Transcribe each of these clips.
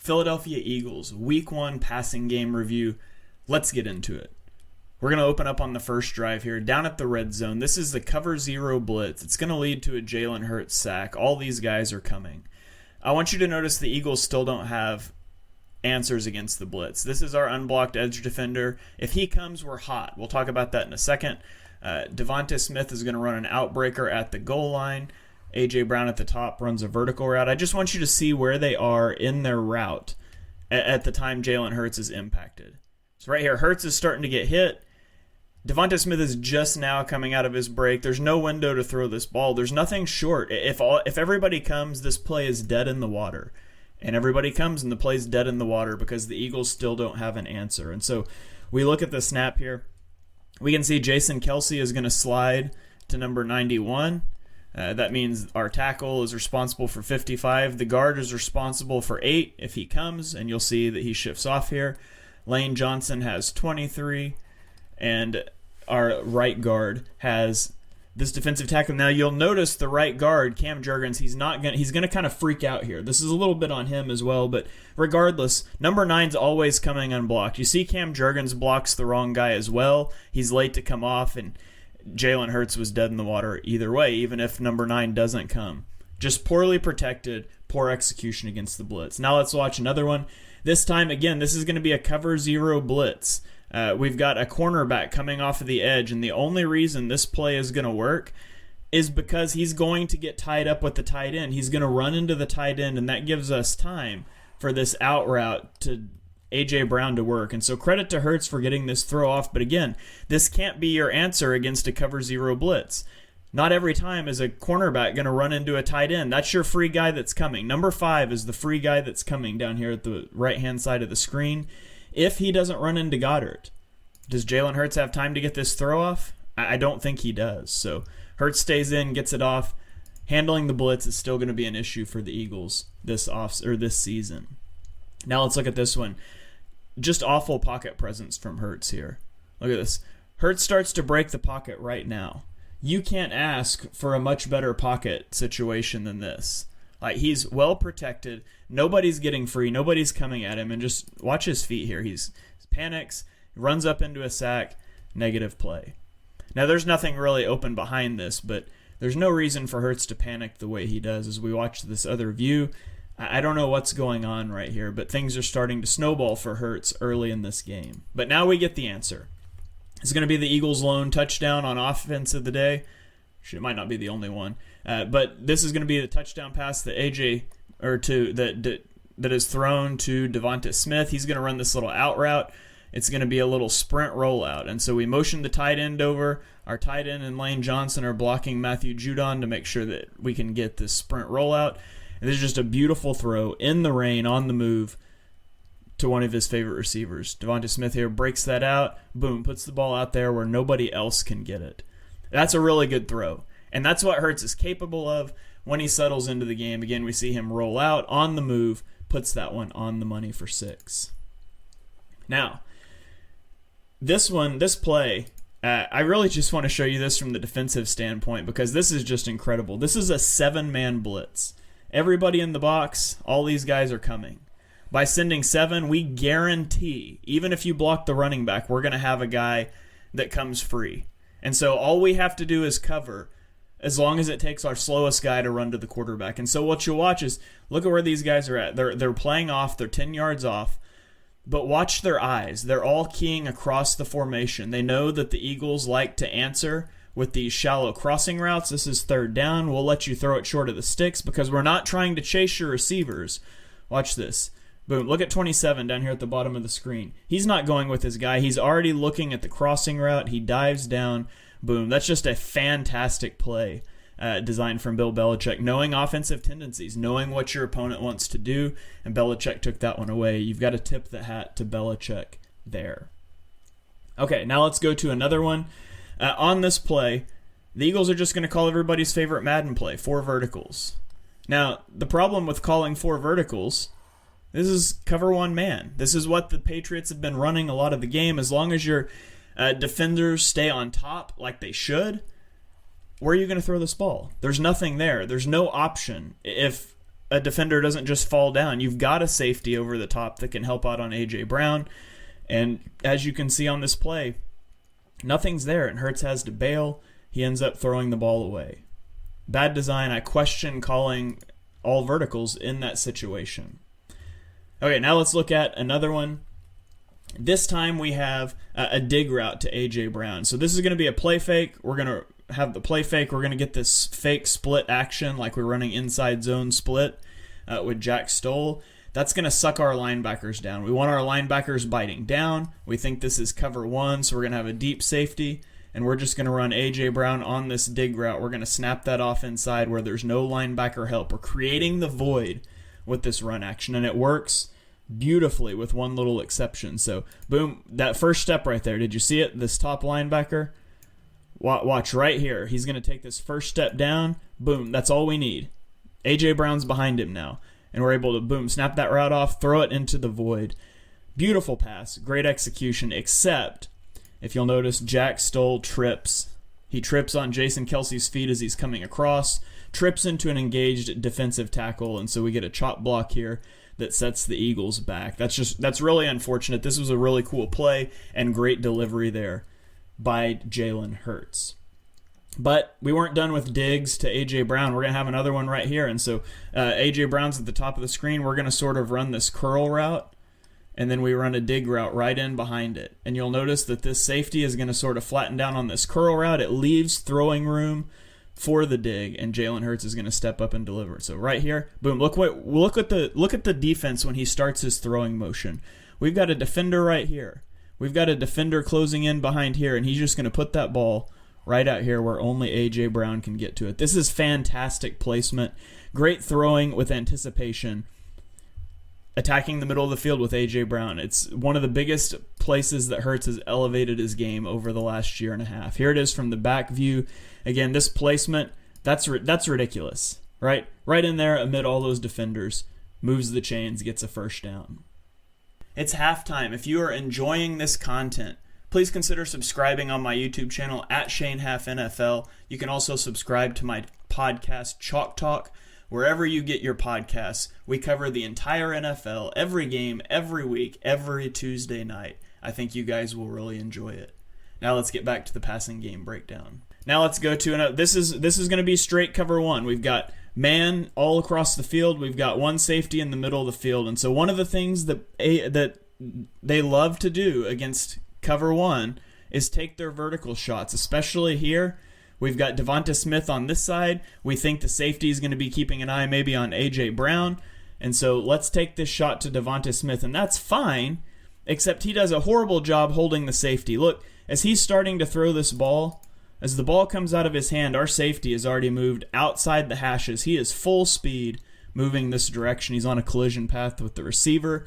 Philadelphia Eagles, Week 1 passing game review. Let's get into it. We're going to open up on the first drive here, down at the red zone. This is the cover 0 blitz. It's going to lead to a Jalen Hurts sack. All these guys are coming. I want you to notice the Eagles still don't have answers against the blitz. This is our unblocked edge defender. If he comes, we're hot. We'll talk about that in a second. Devonta Smith is going to run an outbreaker at the goal line. A.J. Brown at the top runs a vertical route. I just want you to see where they are in their route at the time Jalen Hurts is impacted. So right here, Hurts is starting to get hit. Devonta Smith is just now coming out of his break. There's no window to throw this ball. There's nothing short. If everybody comes, this play is dead in the water. And everybody comes and the play's dead in the water because the Eagles still don't have an answer. And so we look at the snap here. We can see Jason Kelce is going to slide to number 91. That means our tackle is responsible for 55. The guard is responsible for 8 if he comes, and you'll see that he shifts off here. Lane Johnson has 23, and our right guard has this defensive tackle. Now you'll notice the right guard, Cam Jurgens, he's going to kind of freak out here. This is a little bit on him as well, but regardless, number 9's always coming unblocked. You see Cam Jurgens blocks the wrong guy as well. He's late to come off, and Jalen Hurts was dead in the water either way, even if number 9 doesn't come. Just poorly protected, poor execution against the blitz. Now let's watch another one. This time, again, this is going to be a cover 0 blitz. We've got a cornerback coming off of the edge, and the only reason this play is going to work is because he's going to get tied up with the tight end. He's going to run into the tight end, and that gives us time for this out route to A.J. Brown to work. And so credit to Hurts for getting this throw off. But again, this can't be your answer against a cover 0 blitz. Not every time is a cornerback going to run into a tight end. That's your free guy that's coming. Number 5 is the free guy that's coming down here at the right-hand side of the screen. If he doesn't run into Goddard, does Jalen Hurts have time to get this throw off? I don't think he does. So Hurts stays in, gets it off. Handling the blitz is still going to be an issue for the Eagles this season. Now let's look at this one. Just awful pocket presence from Hurts here. Look at this. Hurts starts to break the pocket right now. You can't ask for a much better pocket situation than this. Like, he's well protected. Nobody's getting free. Nobody's coming at him. And just watch his feet here. He panics, runs up into a sack, negative play. Now, there's nothing really open behind this, but there's no reason for Hurts to panic the way he does as we watch this other view. I don't know what's going on right here, but things are starting to snowball for Hurts early in this game. But now we get the answer. It's going to be the Eagles' lone touchdown on offense of the day. It might not be the only one, but this is going to be the touchdown pass that that is thrown to Devonta Smith. He's going to run this little out route. It's going to be a little sprint rollout, and so we motion the tight end over. Our tight end and Lane Johnson are blocking Matthew Judon to make sure that we can get this sprint rollout. And this is just a beautiful throw in the rain, on the move, to one of his favorite receivers. Devonta Smith here breaks that out. Boom, puts the ball out there where nobody else can get it. That's a really good throw. And that's what Hurts is capable of when he settles into the game. Again, we see him roll out on the move, puts that one on the money for 6. Now, this play, I really just want to show you this from the defensive standpoint because this is just incredible. This is a 7-man blitz. Everybody in the box, all these guys are coming. By sending 7, we guarantee, even if you block the running back, we're going to have a guy that comes free. And so all we have to do is cover as long as it takes our slowest guy to run to the quarterback. And so what you'll watch is, look at where these guys are at. They're playing off. They're 10 yards off. But watch their eyes. They're all keying across the formation. They know that the Eagles like to answer with these shallow crossing routes. This is 3rd down. We'll let you throw it short of the sticks because we're not trying to chase your receivers. Watch this. Boom. Look at 27 down here at the bottom of the screen. He's not going with his guy. He's already looking at the crossing route. He dives down. Boom. That's just a fantastic play designed from Bill Belichick, knowing offensive tendencies, knowing what your opponent wants to do, and Belichick took that one away. You've got to tip the hat to Belichick there. Okay, now let's go to another one. On this play, the Eagles are just going to call everybody's favorite Madden play, 4 verticals. Now, the problem with calling 4 verticals, this is cover 1 man. This is what the Patriots have been running a lot of the game. As long as your defenders stay on top like they should, where are you going to throw this ball? There's nothing there. There's no option. If a defender doesn't just fall down. You've got a safety over the top that can help out on A.J. Brown. And as you can see on this play, nothing's there, and Hurts has to bail. He ends up throwing the ball away. Bad design. I question calling all verticals in that situation. Okay, now let's look at another one. This time we have a dig route to A.J. Brown. So this is going to be a play fake. We're going to have the play fake. We're going to get this fake split action like we're running inside zone split with Jack Stoll. That's going to suck our linebackers down. We want our linebackers biting down. We think this is cover one, so we're going to have a deep safety, and we're just going to run A.J. Brown on this dig route. We're going to snap that off inside where there's no linebacker help. We're creating the void with this run action, and it works beautifully with one little exception. So, boom, that first step right there. Did you see it? This top linebacker? Watch right here. He's going to take this first step down. Boom, that's all we need. A.J. Brown's behind him now. And we're able to, boom, snap that route off, throw it into the void. Beautiful pass, great execution, except if you'll notice, Jack Stoll trips. He trips on Jason Kelsey's feet as he's coming across, trips into an engaged defensive tackle, and so we get a chop block here that sets the Eagles back. That's really unfortunate. This was a really cool play and great delivery there by Jalen Hurts. But we weren't done with digs to A.J. Brown. We're going to have another one right here. And so A.J. Brown's at the top of the screen. We're going to sort of run this curl route, and then we run a dig route right in behind it. And you'll notice that this safety is going to sort of flatten down on this curl route. It leaves throwing room for the dig, and Jalen Hurts is going to step up and deliver. So right here, boom, look at the defense when he starts his throwing motion. We've got a defender right here. We've got a defender closing in behind here, and he's just going to put that ball right out here where only A.J. Brown can get to it. This is fantastic placement. Great throwing with anticipation. Attacking the middle of the field with A.J. Brown. It's one of the biggest places that Hurts has elevated his game over the last year and a half. Here it is from the back view. Again, this placement, that's ridiculous, right? Right in there amid all those defenders. Moves the chains, gets a first down. It's halftime. If you are enjoying this content, please consider subscribing on my YouTube channel at ShaneHalfNFL. You can also subscribe to my podcast, Chalk Talk, wherever you get your podcasts. We cover the entire NFL, every game, every week, every Tuesday night. I think you guys will really enjoy it. Now let's get back to the passing game breakdown. Now let's go to another. This is going to be straight cover one. We've got man all across the field. We've got one safety in the middle of the field. And so one of the things that they love to do against cover one is take their vertical shots, especially here. We've got Devonta Smith on this side. We think the safety is going to be keeping an eye maybe on A.J. Brown. And so let's take this shot to Devonta Smith, and that's fine, except he does a horrible job holding the safety. Look, as he's starting to throw this ball, as the ball comes out of his hand, our safety has already moved outside the hashes. He is full speed moving this direction. He's on a collision path with the receiver.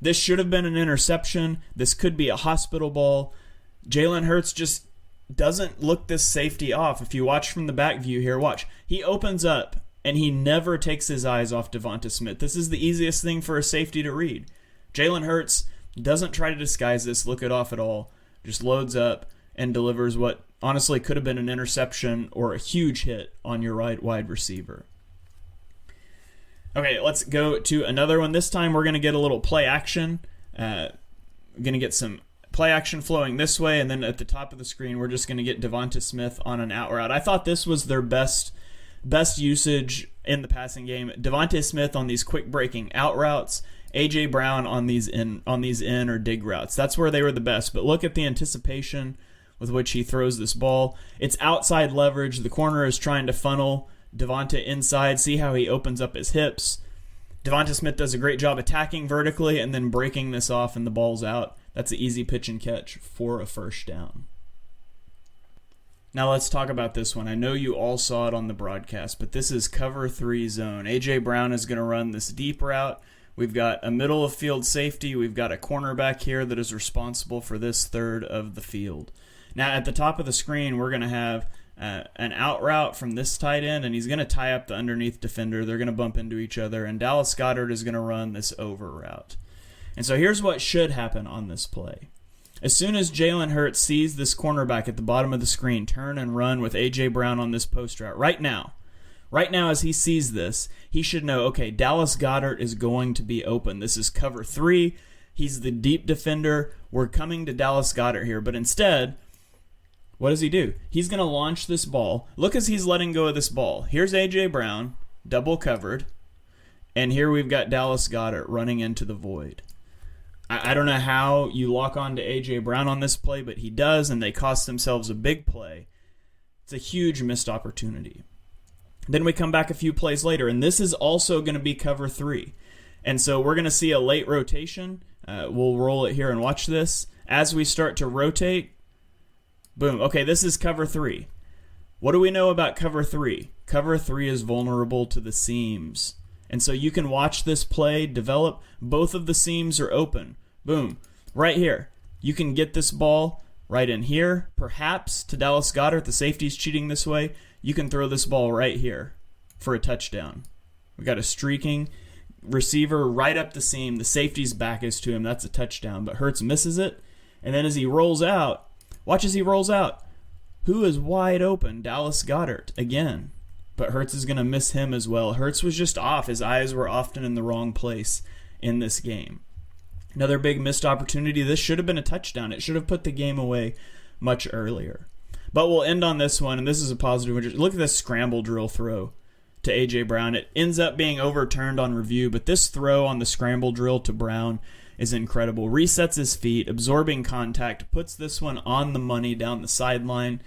This should have been an interception. This could be a hospital ball. Jalen Hurts just doesn't look this safety off. If you watch from the back view here, watch. He opens up, and he never takes his eyes off Devonta Smith. This is the easiest thing for a safety to read. Jalen Hurts doesn't try to disguise this, look it off at all. Just loads up and delivers what honestly could have been an interception or a huge hit on your right wide receiver. Okay, let's go to another one. This time we're going to get a little play action. We're going to get some play action flowing this way, and then at the top of the screen we're just going to get Devonta Smith on an out route. I thought this was their best usage in the passing game. Devonta Smith on these quick breaking out routes, A.J. Brown on these in or dig routes. That's where they were the best. But look at the anticipation with which he throws this ball. It's outside leverage. The corner is trying to funnel Devonta inside. See how he opens up his hips. Devonta Smith does a great job attacking vertically and then breaking this off, and the ball's out. That's an easy pitch and catch for a first down. Now let's talk about this one. I know you all saw it on the broadcast, but this is cover 3 zone. A.J. Brown is going to run this deep route. We've got a middle of field safety. We've got a cornerback here that is responsible for this third of the field. Now at the top of the screen, we're going to have an out route from this tight end, and he's going to tie up the underneath defender. They're going to bump into each other, and Dallas Goedert is going to run this over route. And so here's what should happen on this play. As soon as Jalen Hurts sees this cornerback at the bottom of the screen turn and run with A.J. Brown on this post route, right now, Right now, as he sees this, he should know, okay, Dallas Goedert is going to be open. This is cover 3. He's the deep defender. We're coming to Dallas Goedert here. But instead, what does he do? He's going to launch this ball. Look as he's letting go of this ball. Here's A.J. Brown, double covered. And here we've got Dallas Goedert running into the void. I don't know how you lock on to A.J. Brown on this play, but he does, and they cost themselves a big play. It's a huge missed opportunity. Then we come back a few plays later, and this is also going to be cover 3. And so we're going to see a late rotation. We'll roll it here and watch this. As we start to rotate, boom. Okay, this is cover 3. What do we know about cover 3? Cover 3 is vulnerable to the seams. And so you can watch this play develop. Both of the seams are open. Boom. Right here. You can get this ball right in here, perhaps to Dallas Goedert. The safety's cheating this way. You can throw this ball right here for a touchdown. We got a streaking receiver right up the seam. The safety's back is to him. That's a touchdown. But Hurts misses it. And then as he rolls out, watch as he rolls out. Who is wide open? Dallas Goedert again. But Hurts is going to miss him as well. Hurts was just off. His eyes were often in the wrong place in this game. Another big missed opportunity. This should have been a touchdown. It should have put the game away much earlier. But we'll end on this one, and this is a positive. Look at this scramble drill throw to A.J. Brown. It ends up being overturned on review, but this throw on the scramble drill to Brown is incredible. Resets his feet, absorbing contact, puts this one on the money down the sideline.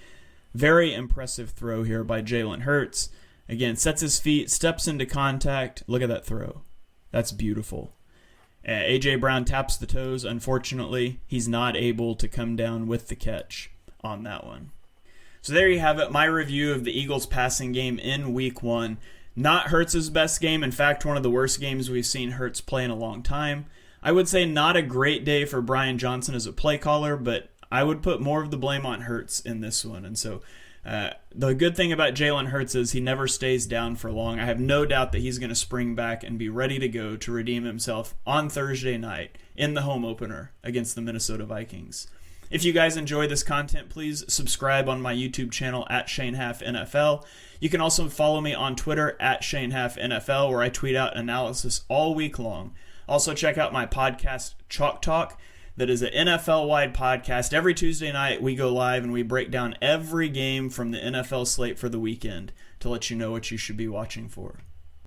Very impressive throw here by Jalen Hurts. Again, sets his feet, steps into contact. Look at that throw. That's beautiful. A.J. Brown taps the toes. Unfortunately, he's not able to come down with the catch on that one. So there you have it, my review of the Eagles passing game in Week 1. Not Hurts' best game. In fact, one of the worst games we've seen Hurts play in a long time. I would say not a great day for Brian Johnson as a play caller, but I would put more of the blame on Hurts in this one. And so the good thing about Jalen Hurts is he never stays down for long. I have no doubt that he's going to spring back and be ready to go to redeem himself on Thursday night in the home opener against the Minnesota Vikings. If you guys enjoy this content, please subscribe on my YouTube channel at ShaneHalfNFL. You can also follow me on Twitter at ShaneHalfNFL, where I tweet out analysis all week long. Also check out my podcast, Chalk Talk. That is an NFL-wide podcast. Every Tuesday night, we go live and we break down every game from the NFL slate for the weekend to let you know what you should be watching for.